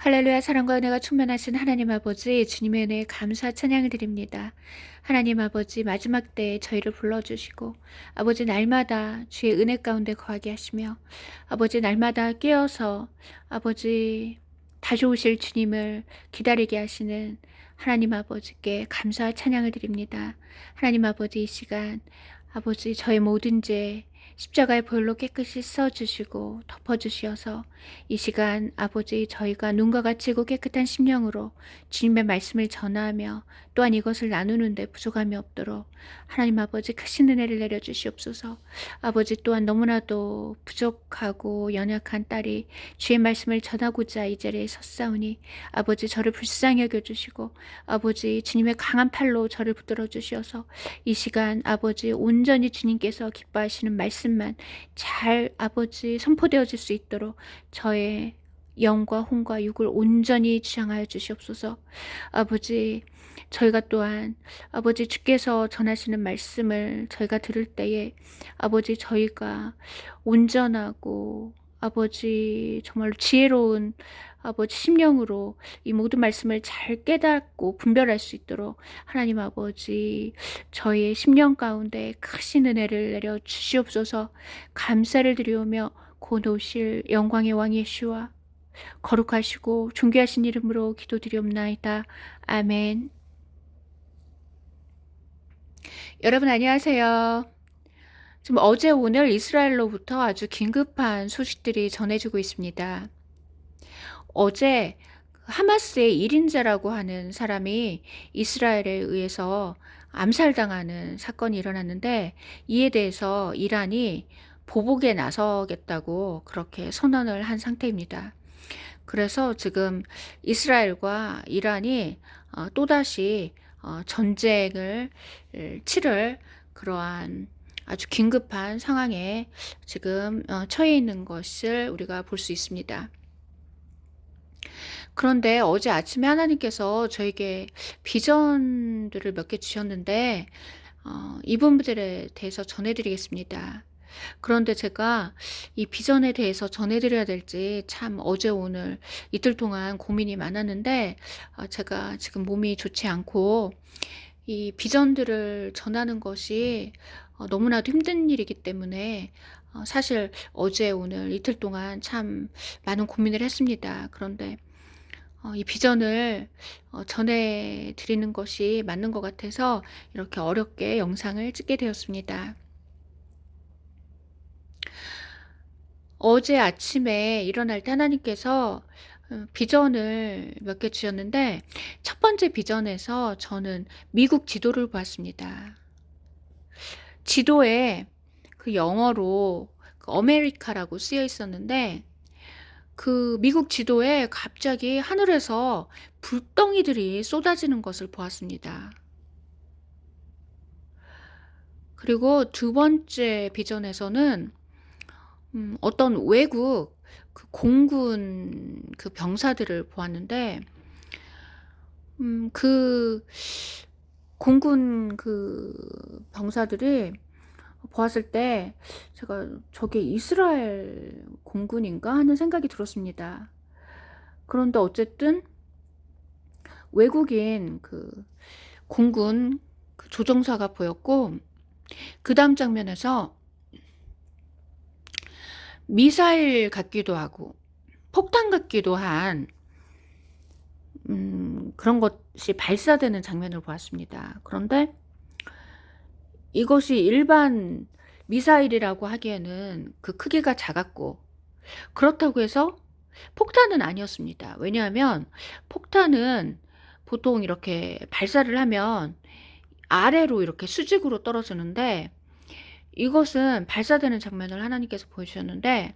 할렐루야. 사랑과 은혜가 충만하신 하나님 아버지, 주님의 은혜에 감사 찬양을 드립니다. 하나님 아버지, 마지막 때에 저희를 불러주시고 아버지 날마다 주의 은혜 가운데 거하게 하시며 아버지 날마다 깨어서 아버지 다시 오실 주님을 기다리게 하시는 하나님 아버지께 감사와 찬양을 드립니다. 하나님 아버지, 이 시간 아버지 저의 모든 죄 십자가의 보혈로 깨끗이 써주시고 덮어주시어서 이 시간 아버지 저희가 눈과 같이고 깨끗한 심령으로 주님의 말씀을 전하며 또한 이것을 나누는데 부족함이 없도록 하나님 아버지 크신 은혜를 내려주시옵소서. 아버지 또한 너무나도 부족하고 연약한 딸이 주의 말씀을 전하고자 이 자리에 섰사오니 아버지 저를 불쌍히 여겨주시고 아버지 주님의 강한 팔로 저를 붙들어 주시어서 이 시간 아버지 온전히 주님께서 기뻐하시는 말씀만 잘 아버지 선포되어질 수 있도록 저의 영과 혼과 육을 온전히 주장하여 주시옵소서. 아버지 저희가 또한 아버지 주께서 전하시는 말씀을 저희가 들을 때에 아버지 저희가 온전하고 아버지 정말로 지혜로운 아버지 심령으로 이 모든 말씀을 잘 깨닫고 분별할 수 있도록 하나님 아버지 저희의 심령 가운데 크신 은혜를 내려 주시옵소서. 감사를 드리오며 곧 오실 영광의 왕 예수와 거룩하시고 존귀하신 이름으로 기도드리옵나이다. 아멘. 여러분 안녕하세요. 지금 어제 오늘 이스라엘로부터 아주 긴급한 소식들이 전해지고 있습니다. 어제 하마스의 1인자라고 하는 사람이 이스라엘에 의해서 암살당하는 사건이 일어났는데 이에 대해서 이란이 보복에 나서겠다고 그렇게 선언을 한 상태입니다. 그래서 지금 이스라엘과 이란이 또다시 전쟁을 치를 그러한 아주 긴급한 상황에 지금 처해 있는 것을 우리가 볼 수 있습니다. 그런데 어제 아침에 하나님께서 저에게 비전들을 몇 개 주셨는데 이 부분들에 대해서 전해드리겠습니다. 그런데 제가 이 비전에 대해서 전해드려야 될지 참 어제 오늘 이틀 동안 고민이 많았는데 제가 지금 몸이 좋지 않고 이 비전들을 전하는 것이 너무나도 힘든 일이기 때문에 사실 어제 오늘 이틀 동안 참 많은 고민을 했습니다. 그런데 이 비전을 전해드리는 것이 맞는 것 같아서 이렇게 어렵게 영상을 찍게 되었습니다. 어제 아침에 일어날 때 하나님께서 비전을 몇 개 주셨는데 첫 번째 비전에서 저는 미국 지도를 보았습니다. 지도에 그 영어로 그 아메리카라고 쓰여 있었는데 그 미국 지도에 갑자기 하늘에서 불덩이들이 쏟아지는 것을 보았습니다. 그리고 두 번째 비전에서는 어떤 외국 그 공군 그 병사들을 보았는데 그 공군 그 병사들이 보았을 때 제가 저게 이스라엘 공군인가 하는 생각이 들었습니다. 그런데 어쨌든 외국인 그 공군 그 조종사가 보였고 그 다음 장면에서 미사일 같기도 하고 폭탄 같기도 한 그런 것이 발사되는 장면을 보았습니다. 그런데 이것이 일반 미사일이라고 하기에는 그 크기가 작았고 그렇다고 해서 폭탄은 아니었습니다. 왜냐하면 폭탄은 보통 이렇게 발사를 하면 아래로 이렇게 수직으로 떨어지는데 이것은 발사되는 장면을 하나님께서 보여주셨는데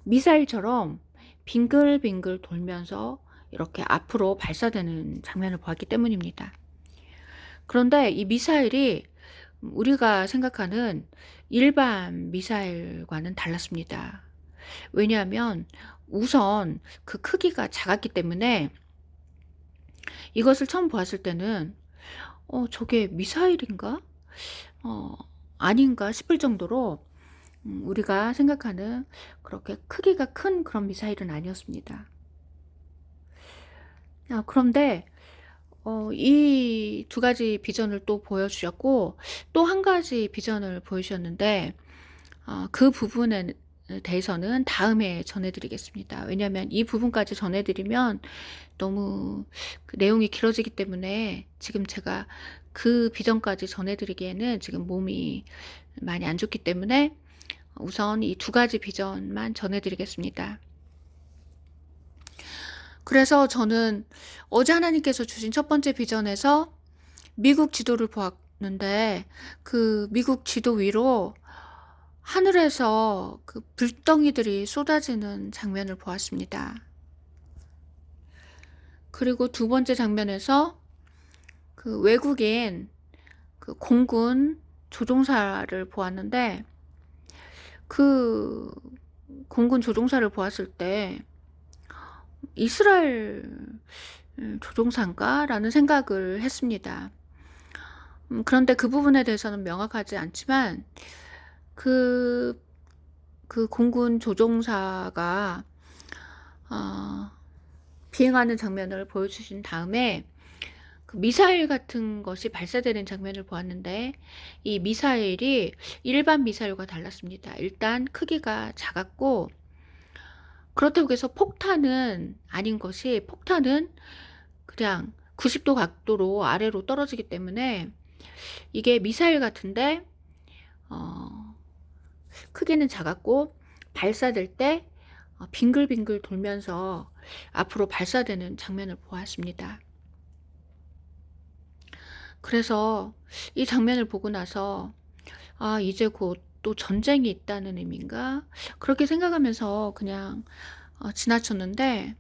미사일처럼 빙글빙글 돌면서 이렇게 앞으로 발사되는 장면을 보았기 때문입니다. 그런데 이 미사일이 우리가 생각하는 일반 미사일과는 달랐습니다. 왜냐하면 우선 그 크기가 작았기 때문에 이것을 처음 보았을 때는 저게 미사일인가? 아닌가 싶을 정도로 우리가 생각하는 그렇게 크기가 큰 그런 미사일은 아니었습니다. 그런데 이 두 가지 비전을 또 보여주셨고, 또 한 가지 비전을 보여주셨는데, 그 부분에 대해서는 다음에 전해 드리겠습니다. 왜냐하면 이 부분까지 전해 드리면 너무 그 내용이 길어지기 때문에, 지금 제가 그 비전까지 전해 드리기에는 지금 몸이 많이 안 좋기 때문에 우선 이 두 가지 비전만 전해 드리겠습니다. 그래서 저는 어제 하나님께서 주신 첫 번째 비전에서 미국 지도를 보았는데, 그 미국 지도 위로 하늘에서 그 불덩이들이 쏟아지는 장면을 보았습니다. 그리고 두 번째 장면에서 그 외국인 그 공군 조종사를 보았는데, 그 공군 조종사를 보았을 때 이스라엘 조종사인가라는 생각을 했습니다. 그런데 그 부분에 대해서는 명확하지 않지만, 그, 그 공군 조종사가 비행하는 장면을 보여주신 다음에 그 미사일 같은 것이 발사되는 장면을 보았는데, 이 미사일이 일반 미사일과 달랐습니다. 일단 크기가 작았고, 그렇다고 해서 폭탄은 아닌 것이, 폭탄은 그냥 90도 각도로 아래로 떨어지기 때문에 이게 미사일 같은데, 크기는 작았고 발사될 때 빙글빙글 돌면서 앞으로 발사되는 장면을 보았습니다. 그래서 이 장면을 보고 나서 이제 곧 또 전쟁이 있다는 의미인가, 그렇게 생각하면서 그냥 지나쳤는데,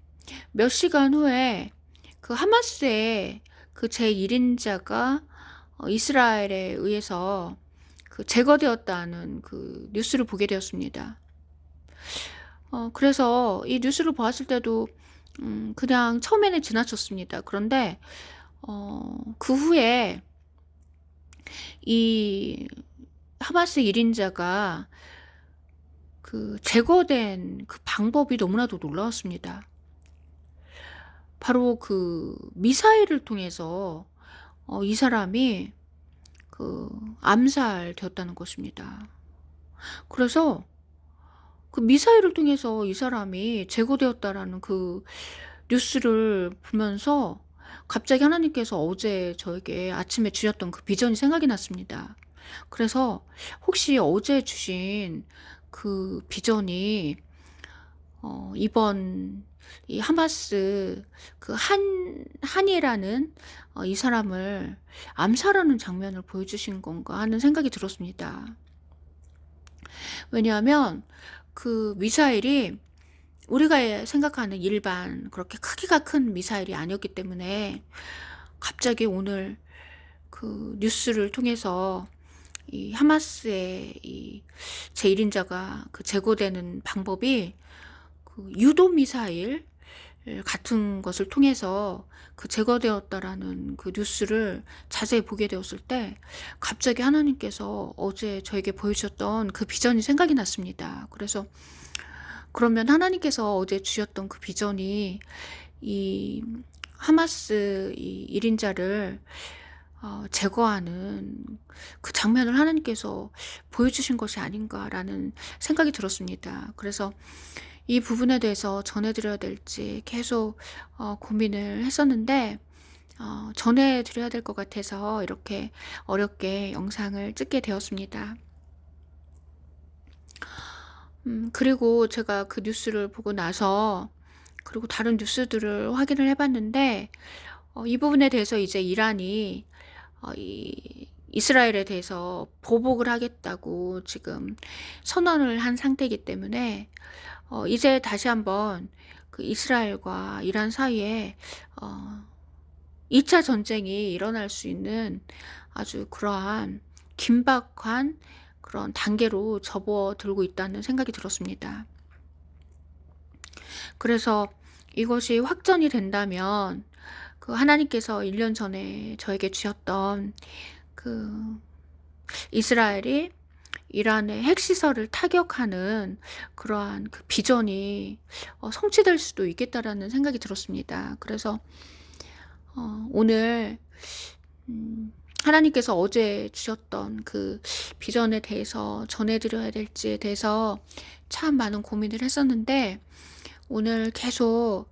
몇 시간 후에 그 하마스의 그 제1인자가 이스라엘에 의해서 그 제거되었다는 그 뉴스를 보게 되었습니다. 그래서 이 뉴스를 보았을 때도 그냥 처음에는 지나쳤습니다. 그런데 그 후에 이 하마스 1인자가 그 제거된 그 방법이 너무나도 놀라웠습니다. 바로 그 미사일을 통해서 이 사람이 그 암살되었다는 것입니다. 그래서 그 미사일을 통해서 이 사람이 제거되었다라는 그 뉴스를 보면서 갑자기 하나님께서 어제 저에게 아침에 주셨던 그 비전이 생각이 났습니다. 그래서 혹시 어제 주신 그 비전이 이번 이 하마스 그 한이라는 이 사람을 암살하는 장면을 보여주신 건가 하는 생각이 들었습니다. 왜냐하면 그 미사일이 우리가 생각하는 일반 그렇게 크기가 큰 미사일이 아니었기 때문에, 갑자기 오늘 그 뉴스를 통해서 이 하마스의 이 제1인자가 그 제거되는 방법이 그 유도 미사일 같은 것을 통해서 그 제거되었다라는 그 뉴스를 자세히 보게 되었을 때, 갑자기 하나님께서 어제 저에게 보여주셨던 그 비전이 생각이 났습니다. 그래서 그러면 하나님께서 어제 주셨던 그 비전이 이 하마스 이 1인자를 제거하는 그 장면을 하나님께서 보여주신 것이 아닌가라는 생각이 들었습니다. 그래서 이 부분에 대해서 전해드려야 될지 계속 고민을 했었는데, 전해드려야 될 것 같아서 이렇게 어렵게 영상을 찍게 되었습니다. 그리고 제가 그 뉴스를 보고 나서, 그리고 다른 뉴스들을 확인을 해봤는데, 이 부분에 대해서 이제 이란이 이 이스라엘에 대해서 보복을 하겠다고 지금 선언을 한 상태이기 때문에, 이제 다시 한번 그 이스라엘과 이란 사이에 2차 전쟁이 일어날 수 있는 아주 그러한 긴박한 그런 단계로 접어들고 있다는 생각이 들었습니다. 그래서 이것이 확전이 된다면, 그 하나님께서 1년 전에 저에게 주셨던 그 이스라엘이 이란의 핵시설을 타격하는 그러한 그 비전이 성취될 수도 있겠다라는 생각이 들었습니다. 그래서 오늘 하나님께서 어제 주셨던 그 비전에 대해서 전해드려야 될지에 대해서 참 많은 고민을 했었는데, 오늘 계속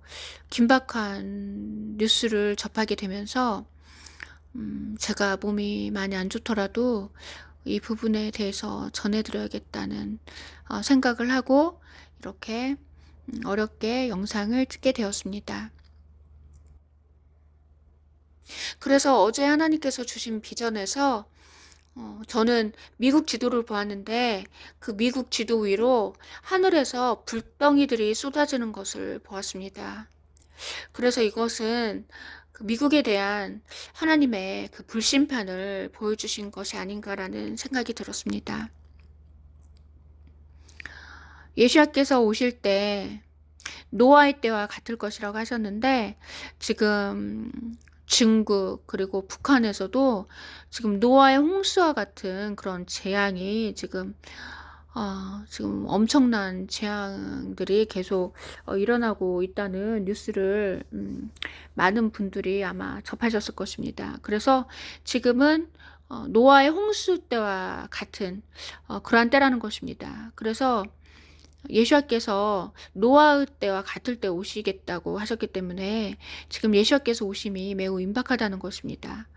긴박한 뉴스를 접하게 되면서 제가 몸이 많이 안 좋더라도 이 부분에 대해서 전해드려야겠다는 생각을 하고 이렇게 어렵게 영상을 찍게 되었습니다. 그래서 어제 하나님께서 주신 비전에서 저는 미국 지도를 보았는데, 그 미국 지도 위로 하늘에서 불덩이들이 쏟아지는 것을 보았습니다. 그래서 이것은 그 미국에 대한 하나님의 그 불심판을 보여주신 것이 아닌가라는 생각이 들었습니다. 예수님께서 오실 때 노아의 때와 같을 것이라고 하셨는데, 지금 중국 그리고 북한에서도 지금 노아의 홍수와 같은 그런 재앙이 지금 엄청난 재앙들이 계속 일어나고 있다는 뉴스를 많은 분들이 아마 접하셨을 것입니다. 그래서 지금은 노아의 홍수 때와 같은 그러한 때라는 것입니다. 그래서 예수님께서 노아의 때와 같을 때 오시겠다고 하셨기 때문에 지금 예수님께서 오심이 매우 임박하다는 것입니다.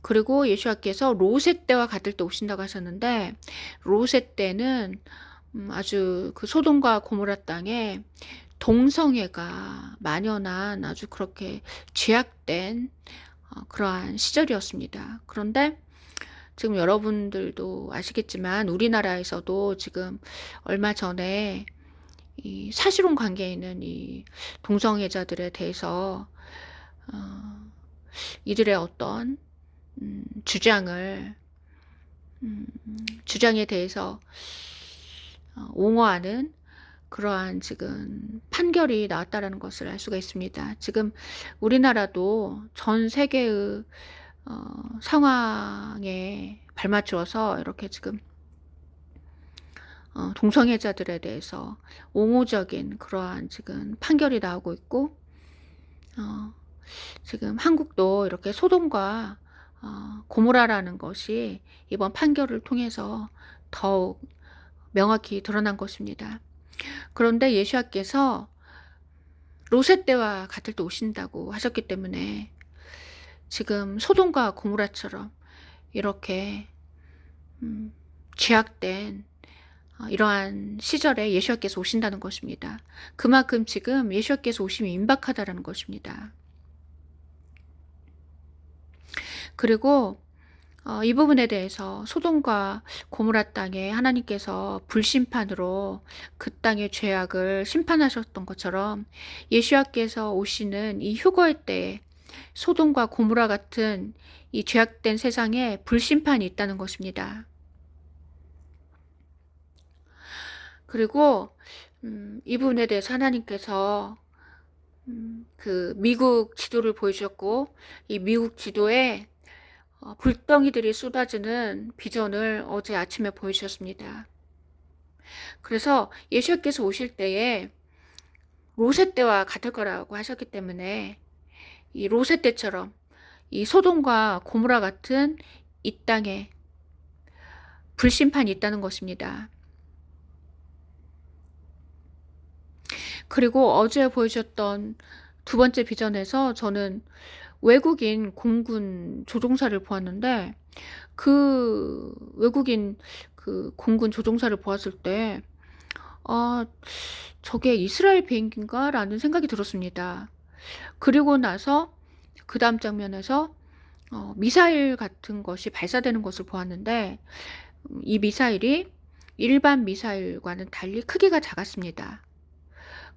그리고 예수님께서 롯의 때와 같을 때 오신다고 하셨는데, 롯의 때는 아주 그 소돔과 고모라 땅에 동성애가 만연한 아주 그렇게 죄악된 그러한 시절이었습니다. 그런데 지금 여러분들도 아시겠지만 우리나라에서도 지금 얼마 전에 이 사실혼 관계에 있는 이 동성애자들에 대해서 이들의 어떤 주장에 대해서 옹호하는 그러한 지금 판결이 나왔다라는 것을 알 수가 있습니다. 지금 우리나라도 전 세계의 상황에 발맞추어서 이렇게 지금 동성애자들에 대해서 옹호적인 그러한 지금 판결이 나오고 있고, 지금 한국도 이렇게 소돔과 고모라라는 것이 이번 판결을 통해서 더욱 명확히 드러난 것입니다. 그런데 예수님께서 롯의 때와 같을 때 오신다고 하셨기 때문에 지금 소돔과 고모라처럼 이렇게 죄악된 이러한 시절에 예수님께서 오신다는 것입니다. 그만큼 지금 예수님께서 오심이 임박하다라는 것입니다. 그리고 이 부분에 대해서 소돔과 고모라 땅에 하나님께서 불심판으로 그 땅의 죄악을 심판하셨던 것처럼 예수님께서 오시는 이 휴거의 때에 소돔과 고모라 같은 이 죄악된 세상에 불심판이 있다는 것입니다. 그리고 이 부분에 대해서 하나님께서 그 미국 지도를 보여주셨고, 이 미국 지도에 불덩이들이 쏟아지는 비전을 어제 아침에 보여주셨습니다. 그래서 예수님께서 오실 때에 롯의 때와 같을 거라고 하셨기 때문에 이 롯의 때처럼 이 소돔과 고모라 같은 이 땅에 불심판이 있다는 것입니다. 그리고 어제 보여주셨던 두 번째 비전에서 저는 외국인 공군 조종사를 보았는데, 그 외국인 그 공군 조종사를 보았을 때 저게 이스라엘 비행기인가 라는 생각이 들었습니다. 그리고 나서 그 다음 장면에서 미사일 같은 것이 발사되는 것을 보았는데, 이 미사일이 일반 미사일과는 달리 크기가 작았습니다.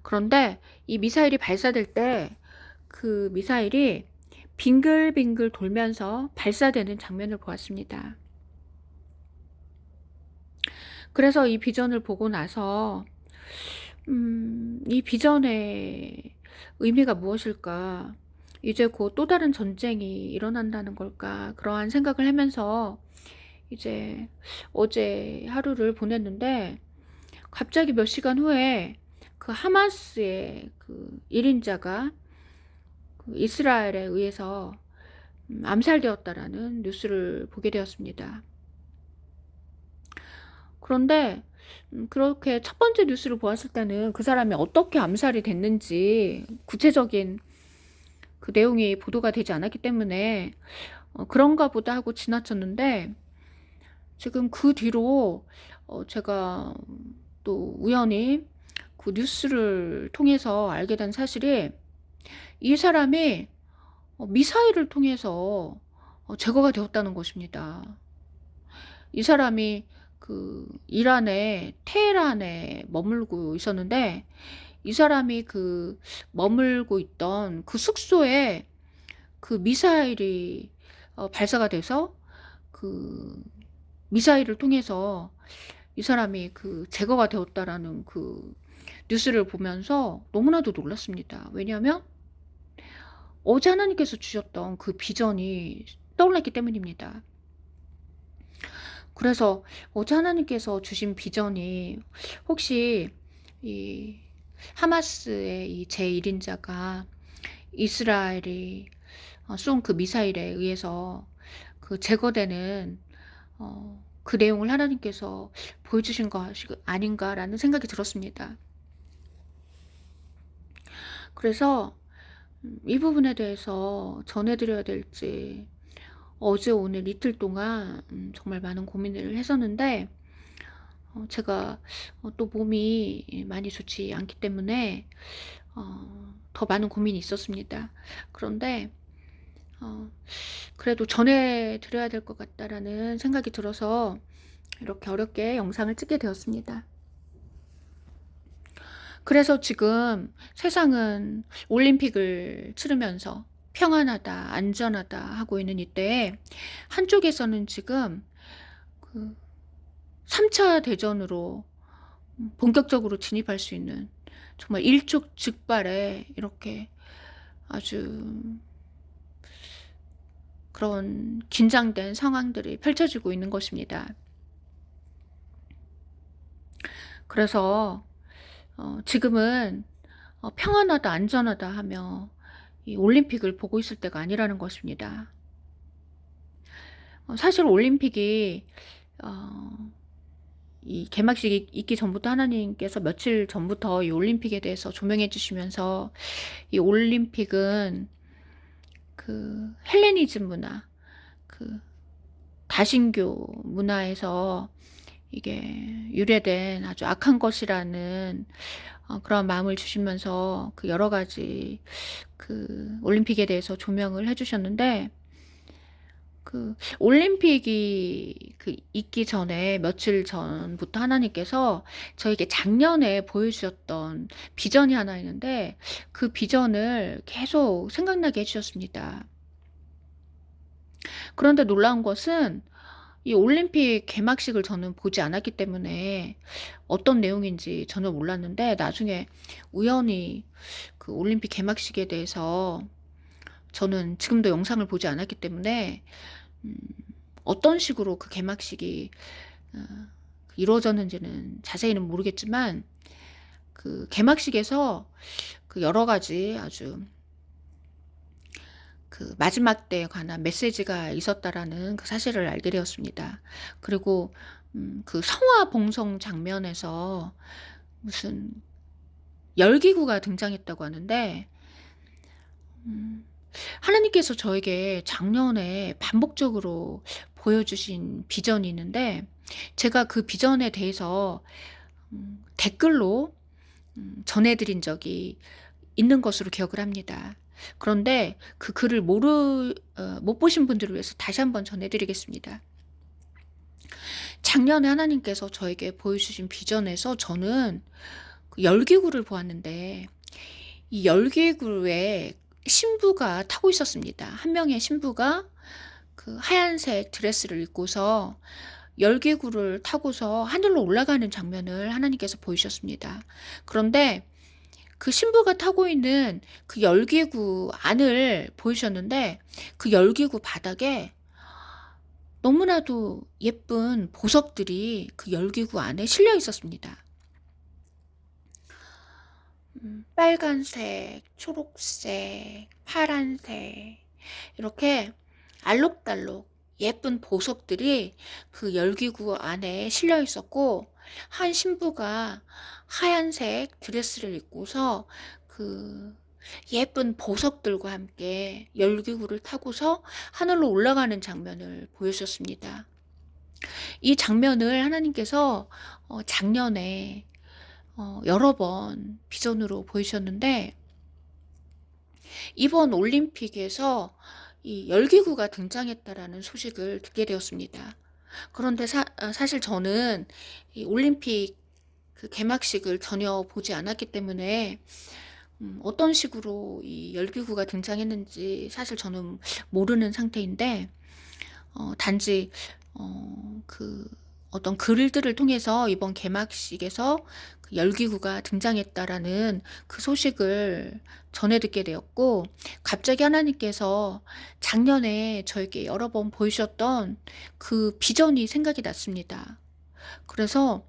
그런데 이 미사일이 발사될 때 그 미사일이 빙글빙글 돌면서 발사되는 장면을 보았습니다. 그래서 이 비전을 보고 나서 이 비전의 의미가 무엇일까? 이제 곧 또 다른 전쟁이 일어난다는 걸까? 그러한 생각을 하면서 이제 어제 하루를 보냈는데, 갑자기 몇 시간 후에 그 하마스의 그 1인자가 그 이스라엘에 의해서 암살되었다라는 뉴스를 보게 되었습니다. 그런데 그렇게 첫 번째 뉴스를 보았을 때는 그 사람이 어떻게 암살이 됐는지 구체적인 그 내용이 보도가 되지 않았기 때문에 그런가 보다 하고 지나쳤는데, 지금 그 뒤로 제가 또 우연히 그 뉴스를 통해서 알게 된 사실이, 이 사람이 미사일을 통해서 제거가 되었다는 것입니다. 이 사람이 그 이란의 테헤란에 머물고 있었는데, 이 사람이 그 머물고 있던 그 숙소에 그 미사일이 발사가 돼서 그 미사일을 통해서 이 사람이 그 제거가 되었다라는 그 뉴스를 보면서 너무나도 놀랐습니다. 왜냐하면 어제 하나님께서 주셨던 그 비전이 떠올랐기 때문입니다. 그래서 어제 하나님께서 주신 비전이, 혹시 이 하마스의 이 제1인자가 이스라엘이 쏜 그 미사일에 의해서 그 제거되는 그 내용을 하나님께서 보여주신 것이 아닌가라는 생각이 들었습니다. 그래서 이 부분에 대해서 전해드려야 될지 어제 오늘 이틀 동안 정말 많은 고민을 했었는데, 제가 또 몸이 많이 좋지 않기 때문에 더 많은 고민이 있었습니다. 그런데 그래도 전해드려야 될 것 같다라는 생각이 들어서 이렇게 어렵게 영상을 찍게 되었습니다. 그래서 지금 세상은 올림픽을 치르면서 평안하다, 안전하다 하고 있는 이때에, 한쪽에서는 지금 그 3차 대전으로 본격적으로 진입할 수 있는 정말 일촉즉발의 이렇게 아주 그런 긴장된 상황들이 펼쳐지고 있는 것입니다. 그래서 지금은 평안하다, 안전하다 하며 이 올림픽을 보고 있을 때가 아니라는 것입니다. 사실 올림픽이 이 개막식이 있기 전부터 하나님께서 며칠 전부터 이 올림픽에 대해서 조명해 주시면서, 이 올림픽은 그 헬레니즘 문화, 그 다신교 문화에서 이게 유래된 아주 악한 것이라는 그런 마음을 주시면서 그 여러 가지 그 올림픽에 대해서 조명을 해주셨는데, 그 올림픽이 그 있기 전에 며칠 전부터 하나님께서 저에게 작년에 보여주셨던 비전이 하나 있는데, 그 비전을 계속 생각나게 해주셨습니다. 그런데 놀라운 것은, 이 올림픽 개막식을 저는 보지 않았기 때문에 어떤 내용인지 전혀 몰랐는데, 나중에 우연히 그 올림픽 개막식에 대해서, 저는 지금도 영상을 보지 않았기 때문에 어떤 식으로 그 개막식이 이루어졌는지는 자세히는 모르겠지만, 그 개막식에서 그 여러 가지 아주 그 마지막 때에 관한 메시지가 있었다라는 그 사실을 알게 되었습니다. 그리고 그 성화 봉송 장면에서 무슨 열기구가 등장했다고 하는데, 하나님께서 저에게 작년에 반복적으로 보여주신 비전이 있는데, 제가 그 비전에 대해서 댓글로 전해드린 적이 있는 것으로 기억을 합니다. 그런데 그 글을 못 보신 분들을 위해서 다시 한번 전해드리겠습니다. 작년에 하나님께서 저에게 보여주신 비전에서 저는 그 열기구를 보았는데, 이 열기구에 신부가 타고 있었습니다. 한 명의 신부가 그 하얀색 드레스를 입고서 열기구를 타고서 하늘로 올라가는 장면을 하나님께서 보이셨습니다. 그런데 그 신부가 타고 있는 그 열기구 안을 보이셨는데, 그 열기구 바닥에 너무나도 예쁜 보석들이 그 열기구 안에 실려 있었습니다. 빨간색, 초록색, 파란색 이렇게 알록달록 예쁜 보석들이 그 열기구 안에 실려 있었고, 한 신부가 하얀색 드레스를 입고서 그 예쁜 보석들과 함께 열기구를 타고서 하늘로 올라가는 장면을 보여주셨습니다. 이 장면을 하나님께서 작년에 여러 번 비전으로 보이셨는데, 이번 올림픽에서 이 열기구가 등장했다라는 소식을 듣게 되었습니다. 그런데 사실 저는 이 올림픽 그 개막식을 전혀 보지 않았기 때문에 어떤 식으로 이 열기구가 등장했는지 사실 저는 모르는 상태인데, 단지 그 어떤 글들을 통해서 이번 개막식에서 그 열기구가 등장했다라는 그 소식을 전해 듣게 되었고, 갑자기 하나님께서 작년에 저에게 여러 번 보이셨던 그 비전이 생각이 났습니다. 그래서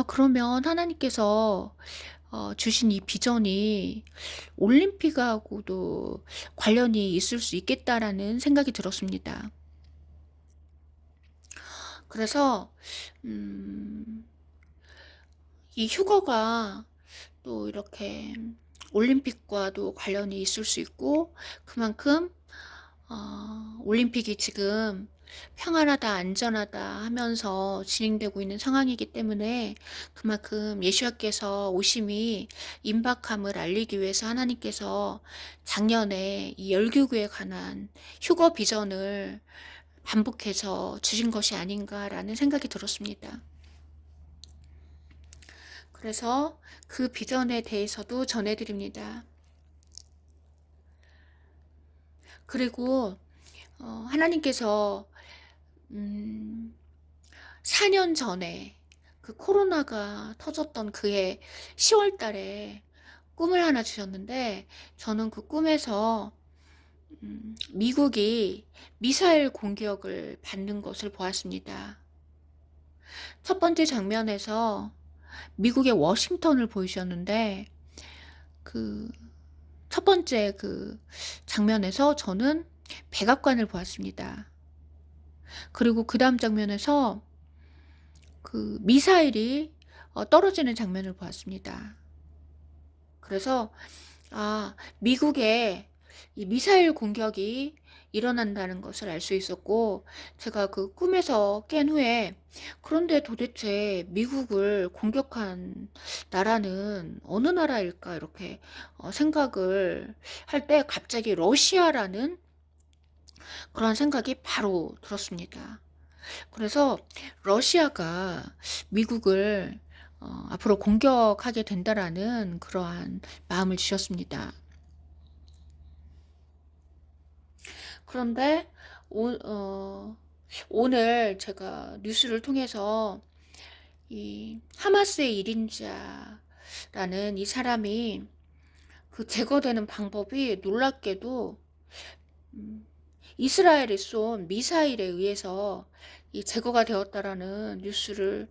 그러면 하나님께서 주신 이 비전이 올림픽하고도 관련이 있을 수 있겠다라는 생각이 들었습니다. 그래서 음, 이 휴거가 또 이렇게 올림픽과도 관련이 있을 수 있고, 그만큼 올림픽이 지금 평안하다, 안전하다 하면서 진행되고 있는 상황이기 때문에, 그만큼 예수님께서 오심이 임박함을 알리기 위해서 하나님께서 작년에 이 열기구에 관한 휴거 비전을 반복해서 주신 것이 아닌가라는 생각이 들었습니다. 그래서 그 비전에 대해서도 전해드립니다. 그리고 하나님께서 4년 전에 그 코로나가 터졌던 그해 10월 달에 꿈을 하나 주셨는데, 저는 그 꿈에서 미국이 미사일 공격을 받는 것을 보았습니다. 첫 번째 장면에서 미국의 워싱턴을 보이셨는데, 그 첫 번째 그 장면에서 저는 백악관을 보았습니다. 그리고 그 다음 장면에서 그 미사일이 떨어지는 장면을 보았습니다. 그래서 미국의 이 미사일 공격이 일어난다는 것을 알 수 있었고, 제가 그 꿈에서 깬 후에, 그런데 도대체 미국을 공격한 나라는 어느 나라일까 이렇게 생각을 할 때 갑자기 러시아라는 그런 생각이 바로 들었습니다. 그래서 러시아가 미국을 앞으로 공격하게 된다라는 그러한 마음을 주셨습니다. 그런데 오늘 제가 뉴스를 통해서 이 하마스의 1인자라는 이 사람이 그 제거되는 방법이 놀랍게도 이스라엘이 쏜 미사일에 의해서 이 제거가 되었다라는 뉴스를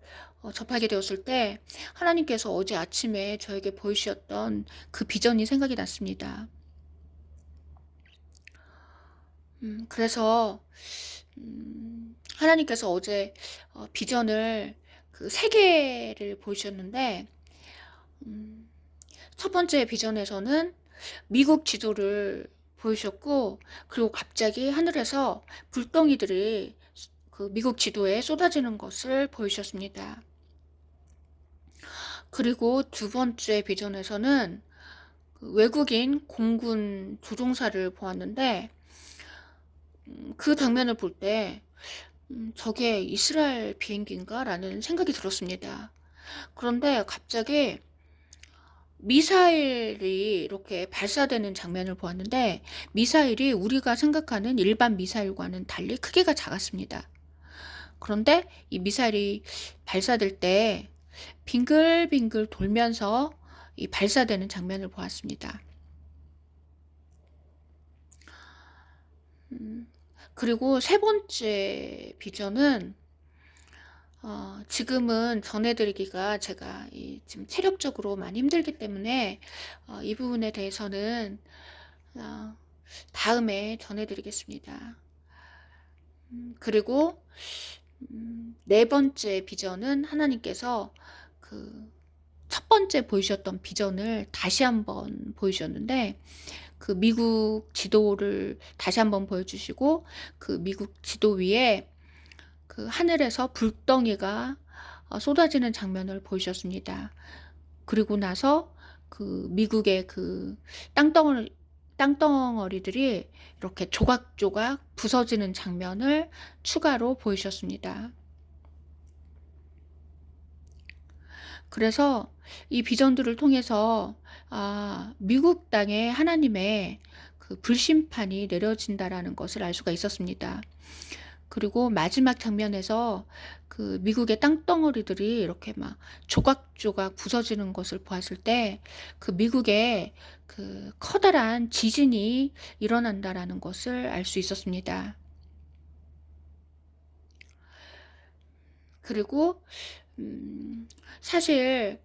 접하게 되었을 때, 하나님께서 어제 아침에 저에게 보이셨던 그 비전이 생각이 났습니다. 그래서 하나님께서 어제 비전을 그 세 개를 보이셨는데, 첫 번째 비전에서는 미국 지도를 보이셨고, 그리고 갑자기 하늘에서 불덩이들이 그 미국 지도에 쏟아지는 것을 보이셨습니다. 그리고 두 번째 비전에서는 그 외국인 공군 조종사를 보았는데, 그 장면을 볼 때 저게 이스라엘 비행기인가? 라는 생각이 들었습니다. 그런데 갑자기 미사일이 이렇게 발사되는 장면을 보았는데, 미사일이 우리가 생각하는 일반 미사일과는 달리 크기가 작았습니다. 그런데 이 미사일이 발사될 때 빙글빙글 돌면서 이 발사되는 장면을 보았습니다. 그리고 세 번째 비전은 지금은 전해드리기가 제가 지금 체력적으로 많이 힘들기 때문에 이 부분에 대해서는 어, 다음에 전해드리겠습니다. 그리고 네 번째 비전은 하나님께서 그 첫 번째 보이셨던 비전을 다시 한번 보이셨는데, 그 미국 지도를 다시 한번 보여주시고, 그 미국 지도 위에 그 하늘에서 불덩이가 쏟아지는 장면을 보이셨습니다. 그리고 나서 그 미국의 그 땅덩어리들이 이렇게 조각조각 부서지는 장면을 추가로 보이셨습니다. 그래서 이 비전들을 통해서 미국 땅에 하나님의 그 불심판이 내려진다라는 것을 알 수가 있었습니다. 그리고 마지막 장면에서 그 미국의 땅덩어리들이 이렇게 막 조각조각 부서지는 것을 보았을 때, 그 미국에 그 커다란 지진이 일어난다라는 것을 알 수 있었습니다. 그리고 사실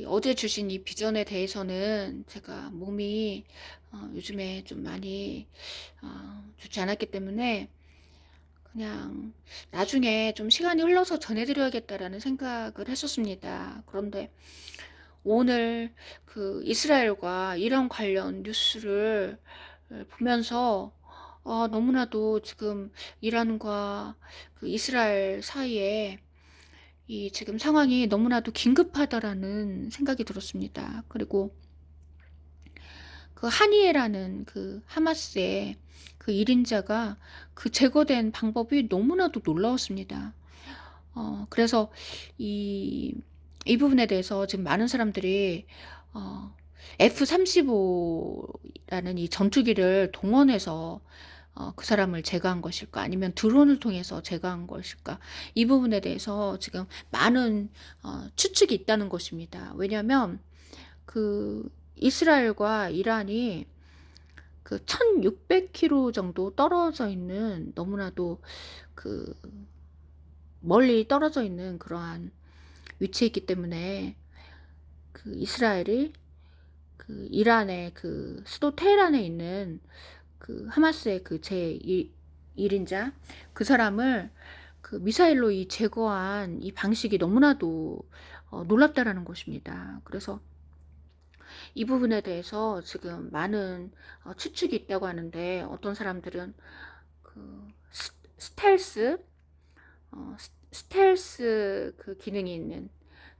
어제 주신 이 비전에 대해서는 제가 몸이 요즘에 좀 많이 좋지 않았기 때문에 그냥 나중에 좀 시간이 흘러서 전해드려야겠다라는 생각을 했었습니다. 그런데 오늘 그 이스라엘과 이란 관련 뉴스를 보면서 너무나도 지금 이란과 그 이스라엘 사이에 이 지금 상황이 너무나도 긴급하다라는 생각이 들었습니다. 그리고 그 하니에라는 그 하마스의 그 1인자가 그 제거된 방법이 너무나도 놀라웠습니다. 그래서 이, 이 부분에 대해서 지금 많은 사람들이 F-35라는 이 전투기를 동원해서 그 사람을 제거한 것일까, 아니면 드론을 통해서 제거한 것일까, 이 부분에 대해서 지금 많은 추측이 있다는 것입니다. 왜냐하면 그 이스라엘과 이란이 그 1600km 정도 떨어져 있는, 너무나도 그 멀리 떨어져 있는 그러한 위치에 있기 때문에, 그 이스라엘이 그 이란의 그 수도 테헤란에 있는 그 하마스의 그 제1인자 그 사람을 그 미사일로 이 제거한 이 방식이 너무나도 놀랍다라는 것입니다. 그래서 이 부분에 대해서 지금 많은 추측이 있다고 하는데, 어떤 사람들은 그 스텔스 그 기능이 있는,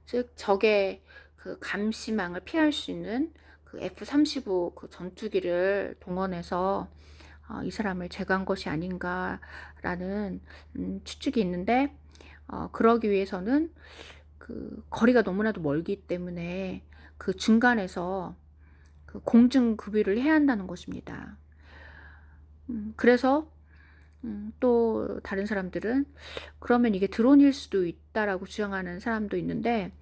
즉 적의 그 감시망을 피할 수 있는 그 F-35 그 전투기를 동원해서 이 사람을 제거한 것이 아닌가라는 추측이 있는데, 그러기 위해서는 그 거리가 너무나도 멀기 때문에 그 중간에서 그 공중급유를 해야 한다는 것입니다. 그래서 또 다른 사람들은 그러면 이게 드론일 수도 있다라고 주장하는 사람도 있는데,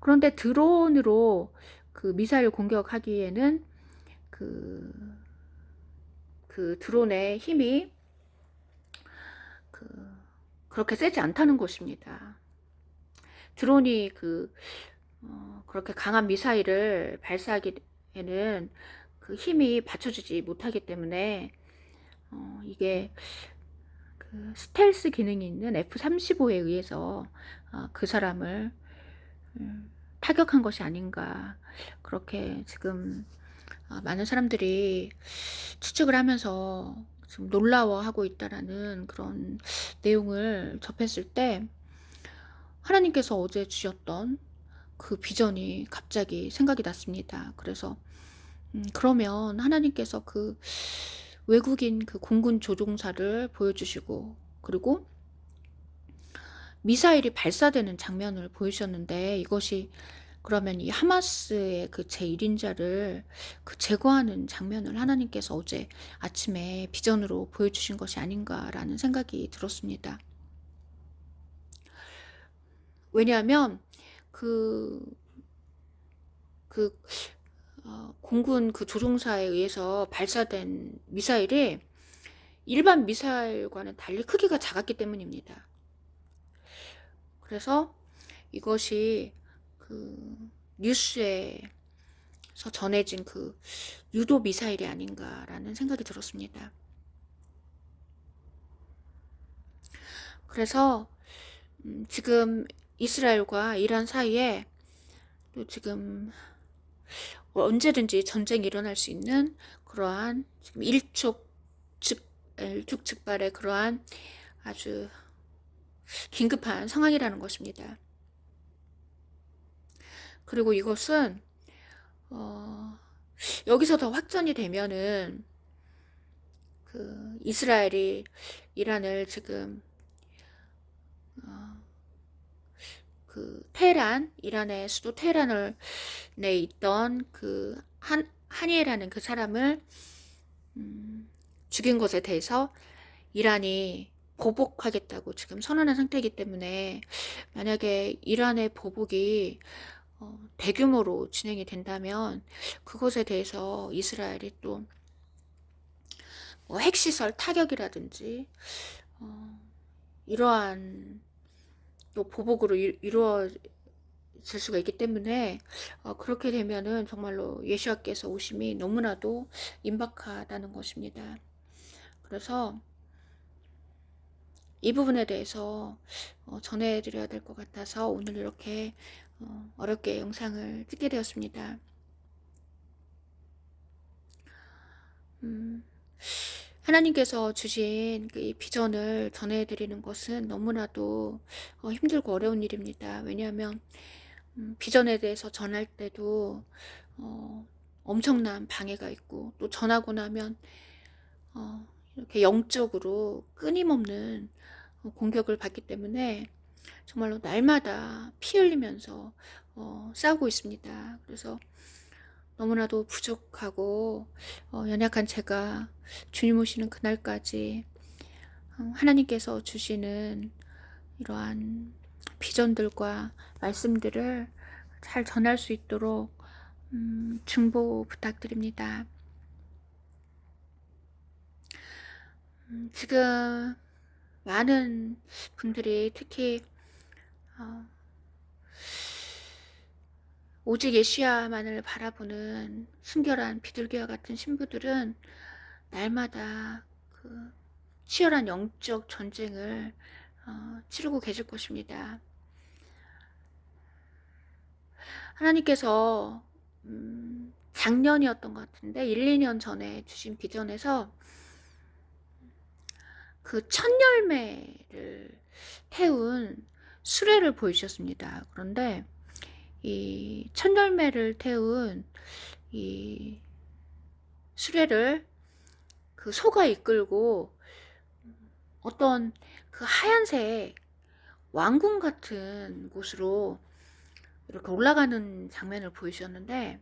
그런데 드론으로 그 미사일 공격하기에는 그 드론의 힘이 그렇게 세지 않다는 것입니다. 드론이 그렇게 강한 미사일을 발사하기에는 그 힘이 받쳐주지 못하기 때문에 이게 그 스텔스 기능이 있는 F-35에 의해서 그 사람을 타격한 것이 아닌가, 그렇게 지금 많은 사람들이 추측을 하면서 지금 놀라워하고 있다라는 그런 내용을 접했을 때, 하나님께서 어제 주셨던 그 비전이 갑자기 생각이 났습니다. 그래서 그러면 하나님께서 그 외국인 그 공군 조종사를 보여주시고, 그리고 미사일이 발사되는 장면을 보여주셨는데, 이것이 그러면 이 하마스의 그 제1인자를 그 제거하는 장면을 하나님께서 어제 아침에 비전으로 보여주신 것이 아닌가라는 생각이 들었습니다. 왜냐하면 그 공군 그 조종사에 의해서 발사된 미사일이 일반 미사일과는 달리 크기가 작았기 때문입니다. 그래서 이것이 그 뉴스에서 전해진 그 유도 미사일이 아닌가라는 생각이 들었습니다. 그래서 지금 이스라엘과 이란 사이에 또 지금 언제든지 전쟁이 일어날 수 있는 그러한 지금 일촉즉발의 그러한 아주 긴급한 상황이라는 것입니다. 그리고 이것은 여기서 더 확전이 되면은 그 이스라엘이 이란을 지금 그 테헤란, 이란의 수도 테헤란을 내 있던 그 하니에라는 그 사람을 죽인 것에 대해서 이란이 보복하겠다고 지금 선언한 상태이기 때문에, 만약에 이란의 보복이 대규모로 진행이 된다면 그것에 대해서 이스라엘이 또 뭐 핵시설 타격이라든지 이러한 또 보복으로 이루어질 수가 있기 때문에 그렇게 되면은 정말로 예수와께서 오심이 너무나도 임박하다는 것입니다. 그래서 이 부분에 대해서 전해드려야 될 것 같아서 오늘 이렇게 어렵게 영상을 찍게 되었습니다. 하나님께서 주신 이 비전을 전해드리는 것은 너무나도 힘들고 어려운 일입니다. 왜냐하면 비전에 대해서 전할 때도 엄청난 방해가 있고, 또 전하고 나면 이렇게 영적으로 끊임없는 공격을 받기 때문에 정말로 날마다 피 흘리면서 싸우고 있습니다. 그래서 너무나도 부족하고 연약한 제가 주님 오시는 그날까지 하나님께서 주시는 이러한 비전들과 말씀들을 잘 전할 수 있도록 중보 부탁드립니다. 지금 많은 분들이 특히 오직 예수야만을 바라보는 순결한 비둘기와 같은 신부들은 날마다 그 치열한 영적 전쟁을 치르고 계실 것입니다. 하나님께서 작년이었던 것 같은데 1, 2년 전에 주신 비전에서 그 첫 열매를 태운 수레를 보이셨습니다. 그런데 이 첫 열매를 태운 이 수레를 그 소가 이끌고 어떤 그 하얀색 왕궁 같은 곳으로 이렇게 올라가는 장면을 보이셨는데,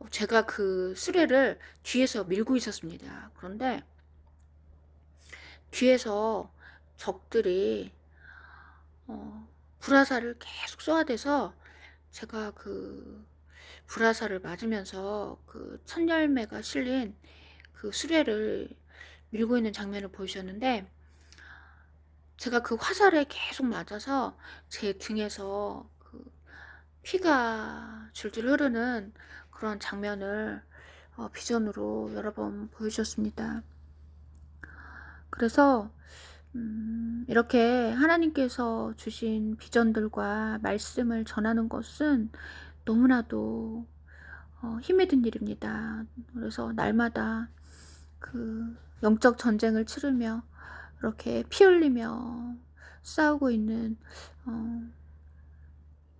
제가 그 수레를 뒤에서 밀고 있었습니다. 그런데 뒤에서 적들이 불화살을 계속 쏘아대서 제가 그 불화살을 맞으면서 그 첫 열매가 실린 그 수레를 밀고 있는 장면을 보이셨는데, 제가 그 화살에 계속 맞아서 제 등에서 그 피가 줄줄 흐르는 그런 장면을 비전으로 여러 번 보여주셨습니다. 그래서 이렇게 하나님께서 주신 비전들과 말씀을 전하는 것은 너무나도 힘이 든 일입니다. 그래서 날마다 그 영적 전쟁을 치르며 이렇게 피 흘리며 싸우고 있는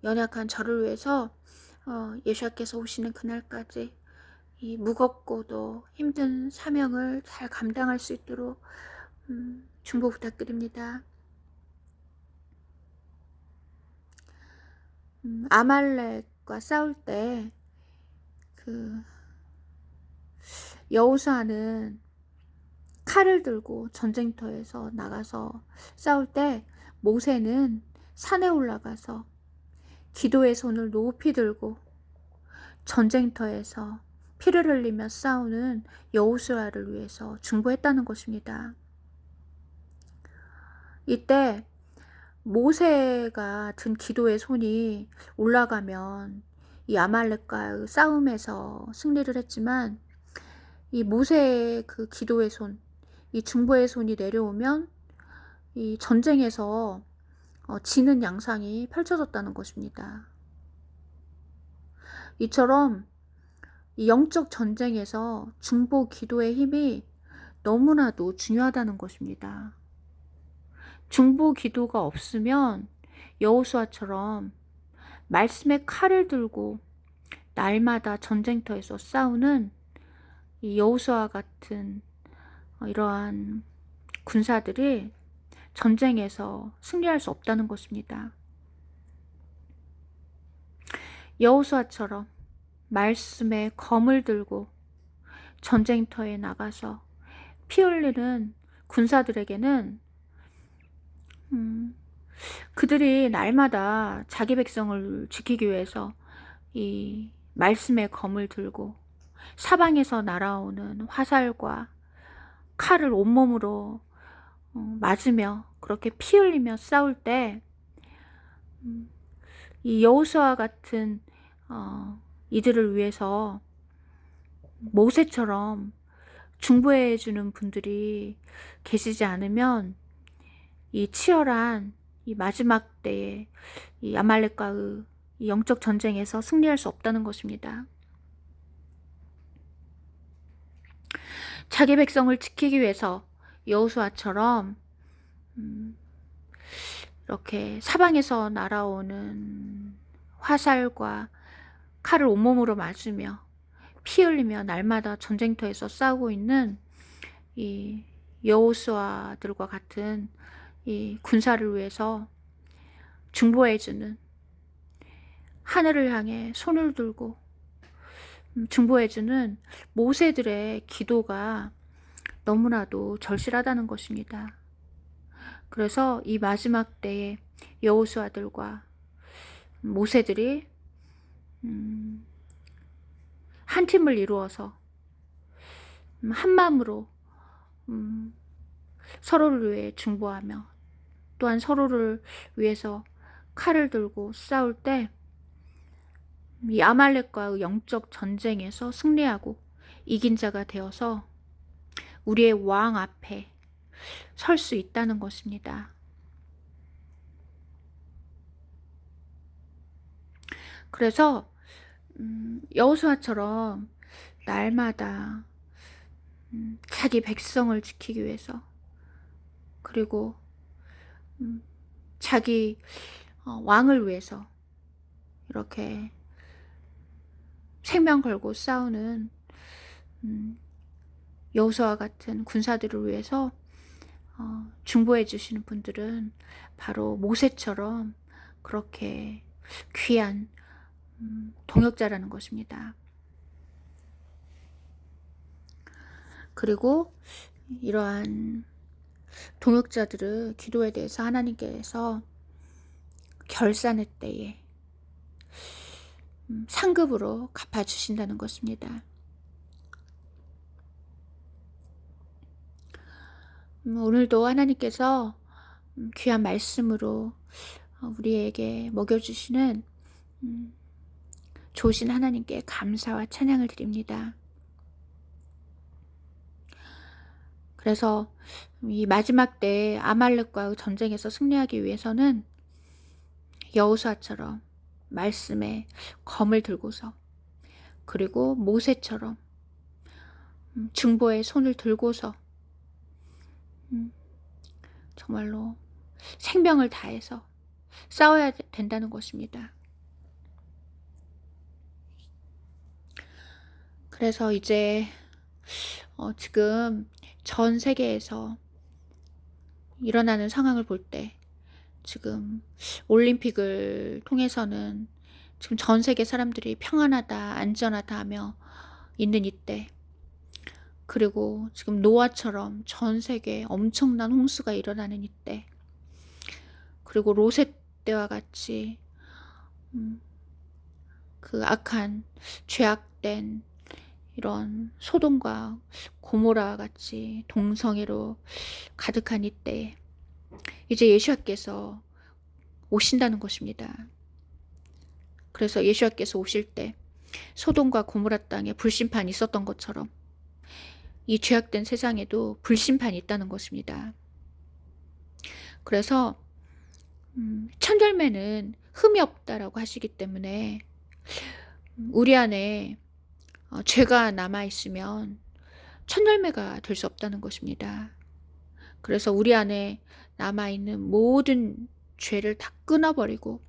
연약한 저를 위해서 예수께서 오시는 그날까지 이 무겁고도 힘든 사명을 잘 감당할 수 있도록 중보 부탁드립니다. 아말렉과 싸울 때 그 여호수아는 칼을 들고 전쟁터에서 나가서 싸울 때, 모세는 산에 올라가서 기도의 손을 높이 들고 전쟁터에서 피를 흘리며 싸우는 여호수아를 위해서 중보했다는 것입니다. 이때 모세가 든 기도의 손이 올라가면 이 아말렉과의 싸움에서 승리를 했지만, 이 모세의 그 기도의 손, 이 중보의 손이 내려오면 이 전쟁에서 지는 양상이 펼쳐졌다는 것입니다. 이처럼 이 영적 전쟁에서 중보 기도의 힘이 너무나도 중요하다는 것입니다. 중보 기도가 없으면 여호수아처럼 말씀의 칼을 들고 날마다 전쟁터에서 싸우는 이 여호수아 같은 이러한 군사들이 전쟁에서 승리할 수 없다는 것입니다. 여호수아처럼 말씀의 검을 들고 전쟁터에 나가서 피 흘리는 군사들에게는 그들이 날마다 자기 백성을 지키기 위해서 이 말씀의 검을 들고 사방에서 날아오는 화살과 칼을 온몸으로 맞으며 그렇게 피 흘리며 싸울 때, 이 여호수아 같은 이들을 위해서 모세처럼 중보해 주는 분들이 계시지 않으면 이 치열한 이 마지막 때에 이 아말렉과의 이 영적 전쟁에서 승리할 수 없다는 것입니다. 자기 백성을 지키기 위해서 여호수아처럼 이렇게 사방에서 날아오는 화살과 칼을 온몸으로 맞으며 피 흘리며 날마다 전쟁터에서 싸우고 있는 이 여호수아들과 같은 이 군사를 위해서 중보해주는, 하늘을 향해 손을 들고 중보해주는 모세들의 기도가 너무나도 절실하다는 것입니다. 그래서 이 마지막 때에 여호수아들과 모세들이 한 팀을 이루어서 한 마음으로 서로를 위해 중보하며 또한 서로를 위해서 칼을 들고 싸울 때 이 아말렉과의 영적 전쟁에서 승리하고 이긴 자가 되어서 우리의 왕 앞에 설 수 있다는 것입니다. 그래서 여호수아처럼 날마다 자기 백성을 지키기 위해서, 그리고 자기 왕을 위해서 이렇게 생명 걸고 싸우는 여호수아 같은 군사들을 위해서 중보해 주시는 분들은 바로 모세처럼 그렇게 귀한 동역자라는 것입니다. 그리고 이러한 동역자들의 기도에 대해서 하나님께서 결산의 때에 상급으로 갚아주신다는 것입니다. 오늘도 하나님께서 귀한 말씀으로 우리에게 먹여주시는 좋으신 하나님께 감사와 찬양을 드립니다. 그래서 이 마지막 때 아말렉과의 전쟁에서 승리하기 위해서는 여호수아처럼 말씀의 검을 들고서, 그리고 모세처럼 중보의 손을 들고서 정말로 생명을 다해서 싸워야 된다는 것입니다. 그래서 이제 지금 전 세계에서 일어나는 상황을 볼 때, 지금 올림픽을 통해서는 지금 전 세계 사람들이 평안하다, 안전하다 하며 있는 이때, 그리고 지금 노아처럼 전 세계에 엄청난 홍수가 일어나는 이때, 그리고 로셋 때와 같이 그 악한 죄악된 이런 소돔과 고모라 같이 동성애로 가득한 이때에 이제 예수님께서 오신다는 것입니다. 그래서 예수님께서 오실 때 소돔과 고모라 땅에 불심판이 있었던 것처럼 이 죄악된 세상에도 불심판이 있다는 것입니다. 그래서 첫 열매는 흠이 없다라고 하시기 때문에 우리 안에 죄가 남아있으면 첫 열매가 될 수 없다는 것입니다. 그래서 우리 안에 남아있는 모든 죄를 다 끊어버리고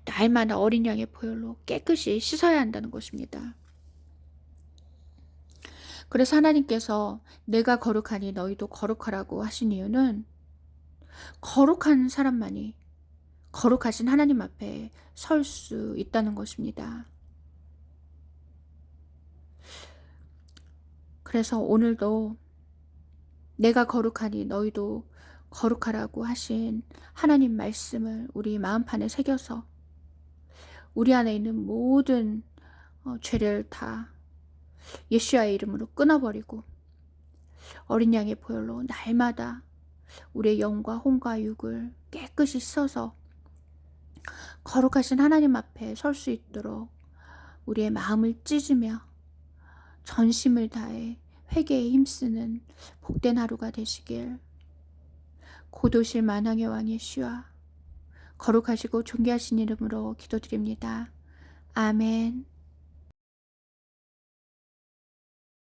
날마다 어린 양의 보혈로 깨끗이 씻어야 한다는 것입니다. 그래서 하나님께서 내가 거룩하니 너희도 거룩하라고 하신 이유는 거룩한 사람만이 거룩하신 하나님 앞에 설 수 있다는 것입니다. 그래서 오늘도 내가 거룩하니 너희도 거룩하라고 하신 하나님 말씀을 우리 마음판에 새겨서 우리 안에 있는 모든 죄를 다 예수와의 이름으로 끊어버리고 어린 양의 보혈로 날마다 우리의 영과 혼과 육을 깨끗이 씻어서 거룩하신 하나님 앞에 설 수 있도록 우리의 마음을 찢으며 전심을 다해 회개에 힘쓰는 복된 하루가 되시길 고도실 만왕의 왕 예수와 거룩하시고 존귀하신 이름으로 기도드립니다. 아멘.